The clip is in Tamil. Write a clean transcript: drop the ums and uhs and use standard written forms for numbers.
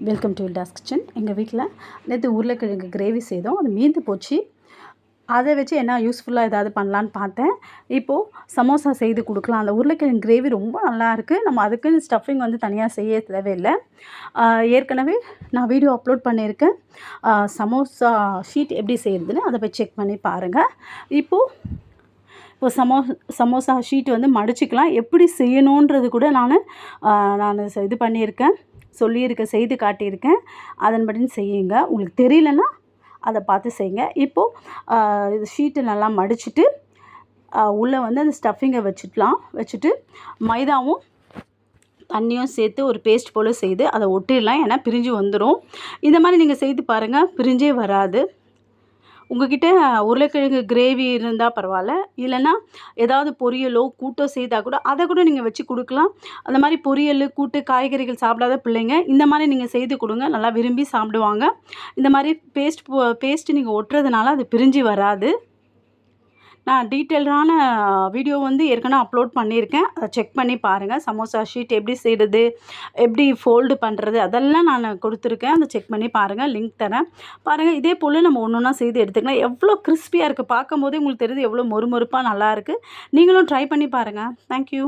Welcome to வில்டாஸ் kitchen. எங்கள் வீட்டில் நேற்று உருளைக்கிழங்கு கிரேவி செய்தோம். அது மீந்து போச்சு. அதை வச்சு என்ன யூஸ்ஃபுல்லாக ஏதாவது பண்ணலான்னு பார்த்தேன். இப்போது சமோசா செய்து கொடுக்கலாம். அந்த உருளைக்கிழங்கு கிரேவி ரொம்ப நல்லாயிருக்கு. நம்ம அதுக்குன்னு ஸ்டஃபிங் வந்து தனியாக செய்ய தேவையில்லை. ஏற்கனவே நான் வீடியோ அப்லோட் பண்ணியிருக்கேன். சமோசா ஷீட் எப்படி செய்கிறதுன்னு அதை போய் செக் பண்ணி பாருங்கள். இப்போ சமோசா ஷீட் வந்து மடிச்சிக்கலாம். எப்படி செய்யணுன்றது கூட நான் இது பண்ணியிருக்கேன், செய்து காட்டியிருக்கேன். அதன்படி செய்யுங்க. உங்களுக்கு தெரியலன்னா அதை பார்த்து செய்யுங்க. இப்போது இது ஷீட்டை நல்லா மடிச்சுட்டு உள்ளே வந்து அந்த ஸ்டஃபிங்கை வச்சுட்டு மைதாவும் தண்ணியும் சேர்த்து ஒரு பேஸ்ட் போல் செய்து அதை ஒட்டிடலாம். ஏன்னா பிரிஞ்சு வந்துடும். இந்த மாதிரி நீங்கள் செய்து பாருங்கள், பிரிஞ்சே வராது. உங்கள்கிட்ட உருளைக்கிழங்கு கிரேவி இருந்தால் பரவாயில்ல, இல்லைன்னா ஏதாவது பொரியலோ கூட்டோ செய்தால் கூட அதை கூட நீங்கள் வச்சு கொடுக்கலாம். அந்த மாதிரி பொரியல், கூட்டு, காய்கறிகள் சாப்பிடாத பிள்ளைங்க இந்த மாதிரி நீங்கள் செய்து கொடுங்க, நல்லா விரும்பி சாப்பிடுவாங்க. இந்த மாதிரி பேஸ்ட்டு நீங்கள் ஒட்டுறதுனால அது பிரிஞ்சு வராது. நான் டீட்டெயில்டான வீடியோ வந்து ஏற்கனவே அப்லோட் பண்ணியிருக்கேன். அதை செக் பண்ணி பாருங்கள். சமோசா ஷீட் எப்படி செய்கிறது, எப்படி ஃபோல்டு பண்ணுறது, அதெல்லாம் நான் கொடுத்துருக்கேன். அதை செக் பண்ணி பாருங்கள். லிங்க் தரேன், பாருங்கள். இதே போல் நம்ம ஒன்று ஒன்றா செய்து எடுத்துக்கலாம். எவ்வளோ கிறிஸ்பியாக இருக்குது பார்க்கும்போதே உங்களுக்கு தெரியுது, எவ்வளோ மொறுமொறுப்பாக நல்லாயிருக்கு. நீங்களும் ட்ரை பண்ணி பாருங்கள். தேங்க்யூ.